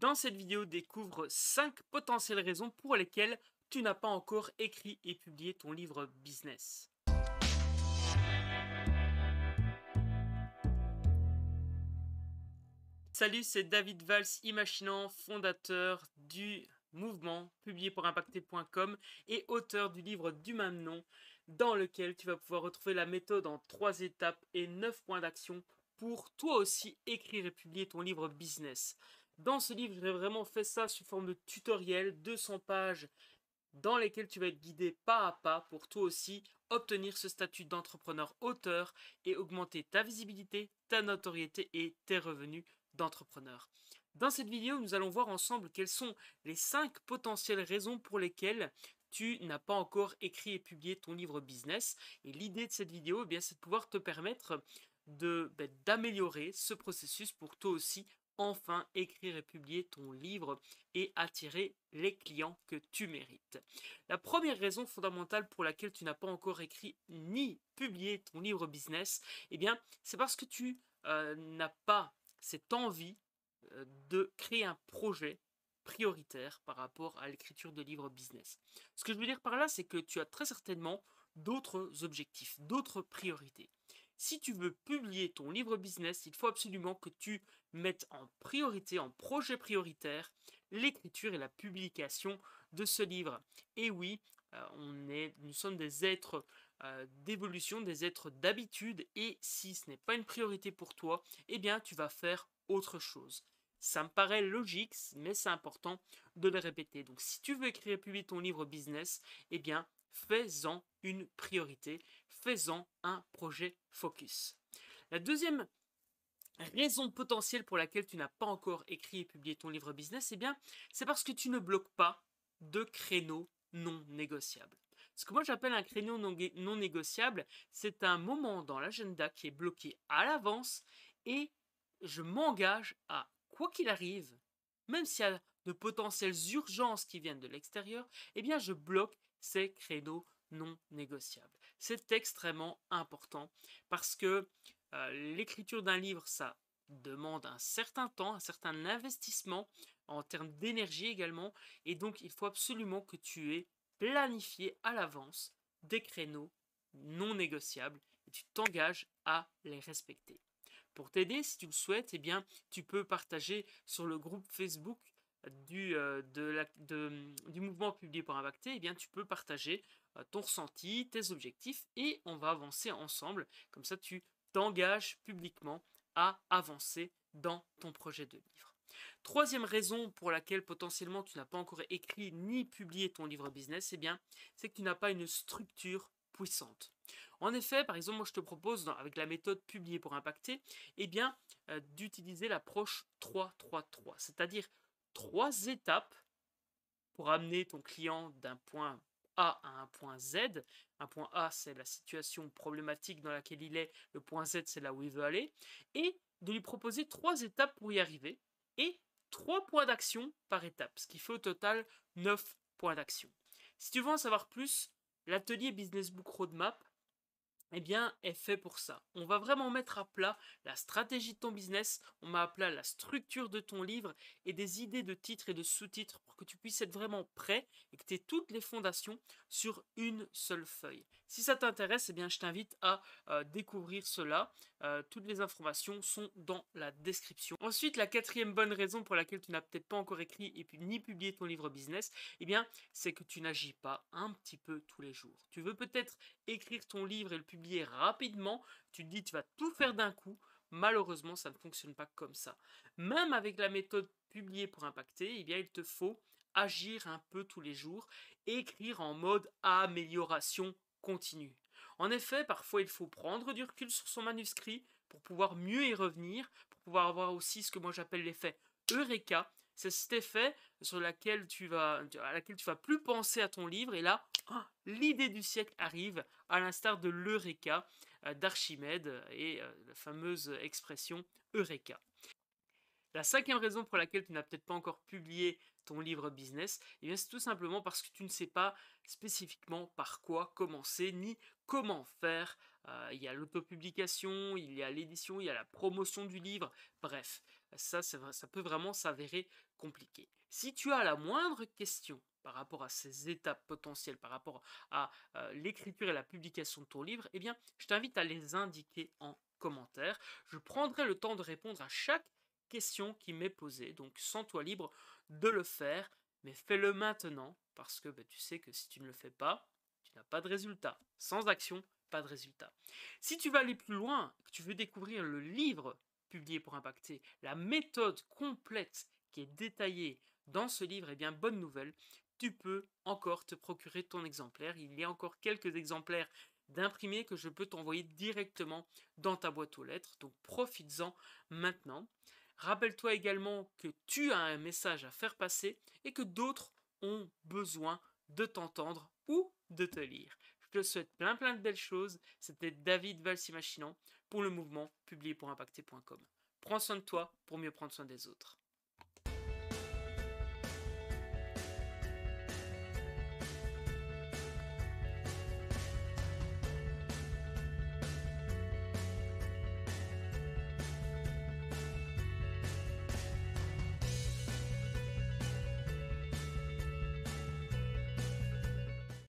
Dans cette vidéo, découvre 5 potentielles raisons pour lesquelles tu n'as pas encore écrit et publié ton livre business. Salut, c'est David Valls, Imaginant, fondateur du mouvement publier-pour-impacter.com et auteur du livre du même nom, dans lequel tu vas pouvoir retrouver la méthode en 3 étapes et 9 points d'action pour toi aussi écrire et publier ton livre business. Dans ce livre, j'ai vraiment fait ça sous forme de tutoriel, 200 pages, dans lesquelles tu vas être guidé pas à pas pour toi aussi obtenir ce statut d'entrepreneur auteur et augmenter ta visibilité, ta notoriété et tes revenus d'entrepreneur. Dans cette vidéo, nous allons voir ensemble quelles sont les 5 potentielles raisons pour lesquelles tu n'as pas encore écrit et publié ton livre business. Et l'idée de cette vidéo, c'est de pouvoir te permettre d'améliorer ce processus pour toi aussi enfin écrire et publier ton livre et attirer les clients que tu mérites. La première raison fondamentale pour laquelle tu n'as pas encore écrit ni publié ton livre business, c'est parce que tu n'as pas cette envie de créer un projet prioritaire par rapport à l'écriture de livres business. Ce que je veux dire par là, c'est que tu as très certainement d'autres objectifs, d'autres priorités. Si tu veux publier ton livre business, il faut absolument que tu mettes en priorité, en projet prioritaire, l'écriture et la publication de ce livre. Et oui, nous sommes des êtres d'évolution, des êtres d'habitude, et si ce n'est pas une priorité pour toi, tu vas faire autre chose. Ça me paraît logique, mais c'est important de le répéter. Donc si tu veux écrire et publier ton livre business, fais-en une priorité, fais-en un projet focus. La deuxième raison potentielle pour laquelle tu n'as pas encore écrit et publié ton livre business, c'est parce que tu ne bloques pas de créneaux non négociables. Ce que moi j'appelle un créneau non négociable, c'est un moment dans l'agenda qui est bloqué à l'avance et je m'engage à, quoi qu'il arrive, même s'il y a de potentielles urgences qui viennent de l'extérieur, je bloque ces créneaux non négociables. C'est extrêmement important parce que l'écriture d'un livre, ça demande un certain temps, un certain investissement en termes d'énergie également, et donc il faut absolument que tu aies planifié à l'avance des créneaux non négociables et tu t'engages à les respecter. Pour t'aider, si tu le souhaites, tu peux partager sur le groupe Facebook du mouvement Publier pour Impacter, tu peux partager ton ressenti, tes objectifs et on va avancer ensemble. Comme ça, tu t'engages publiquement à avancer dans ton projet de livre. Troisième raison pour laquelle potentiellement tu n'as pas encore écrit ni publié ton livre business, c'est que tu n'as pas une structure puissante. En effet, par exemple, moi je te propose, avec la méthode Publier pour Impacter, d'utiliser l'approche 3-3-3, c'est-à-dire 3 étapes pour amener ton client d'un point A à un point Z. Un point A, c'est la situation problématique dans laquelle il est, le point Z, c'est là où il veut aller, et de lui proposer 3 étapes pour y arriver, et 3 points d'action par étape, ce qui fait au total 9 points d'action. Si tu veux en savoir plus, l'atelier Business Book Roadmap est fait pour ça. On va vraiment mettre à plat la stratégie de ton business, on met à plat la structure de ton livre et des idées de titres et de sous-titres pour que tu puisses être vraiment prêt et que tu aies toutes les fondations sur une seule feuille. Si ça t'intéresse, je t'invite à découvrir cela. Toutes les informations sont dans la description. Ensuite, la 4e bonne raison pour laquelle tu n'as peut-être pas encore écrit et puis ni publié ton livre business, c'est que tu n'agis pas un petit peu tous les jours. Tu veux peut-être écrire ton livre et le publier rapidement, tu te dis tu vas tout faire d'un coup. Malheureusement, ça ne fonctionne pas comme ça. Même avec la méthode Publier pour Impacter, il te faut agir un peu tous les jours, écrire en mode amélioration continue. En effet, parfois il faut prendre du recul sur son manuscrit pour pouvoir mieux y revenir, pour pouvoir avoir aussi ce que moi j'appelle l'effet Eureka. C'est cet effet à laquelle tu vas plus penser à ton livre et là, l'idée du siècle arrive, à l'instar de l'Eureka d'Archimède et la fameuse expression Eureka. La 5e raison pour laquelle tu n'as peut-être pas encore publié ton livre business, c'est tout simplement parce que tu ne sais pas spécifiquement par quoi commencer ni comment faire. Il y a l'autopublication, il y a l'édition, il y a la promotion du livre, bref. Ça, c'est vrai, ça peut vraiment s'avérer compliqué. Si tu as la moindre question par rapport à ces étapes potentielles, par rapport à l'écriture et la publication de ton livre, eh bien, je t'invite à les indiquer en commentaire. Je prendrai le temps de répondre à chaque question qui m'est posée, donc sens-toi libre de le faire, mais fais-le maintenant, parce que tu sais que si tu ne le fais pas, tu n'as pas de résultat. Sans action, pas de résultat. Si tu veux aller plus loin, que tu veux découvrir le livre publié pour impacter, la méthode complète qui est détaillée dans ce livre, eh bien, bonne nouvelle, tu peux encore te procurer ton exemplaire. Il y a encore quelques exemplaires d'imprimés que je peux t'envoyer directement dans ta boîte aux lettres. Donc profites-en maintenant. Rappelle-toi également que tu as un message à faire passer et que d'autres ont besoin de t'entendre ou de te lire. Je te souhaite plein de belles choses. C'était David Valsimachinan pour le mouvement publié pour impacter.com. Prends soin de toi pour mieux prendre soin des autres.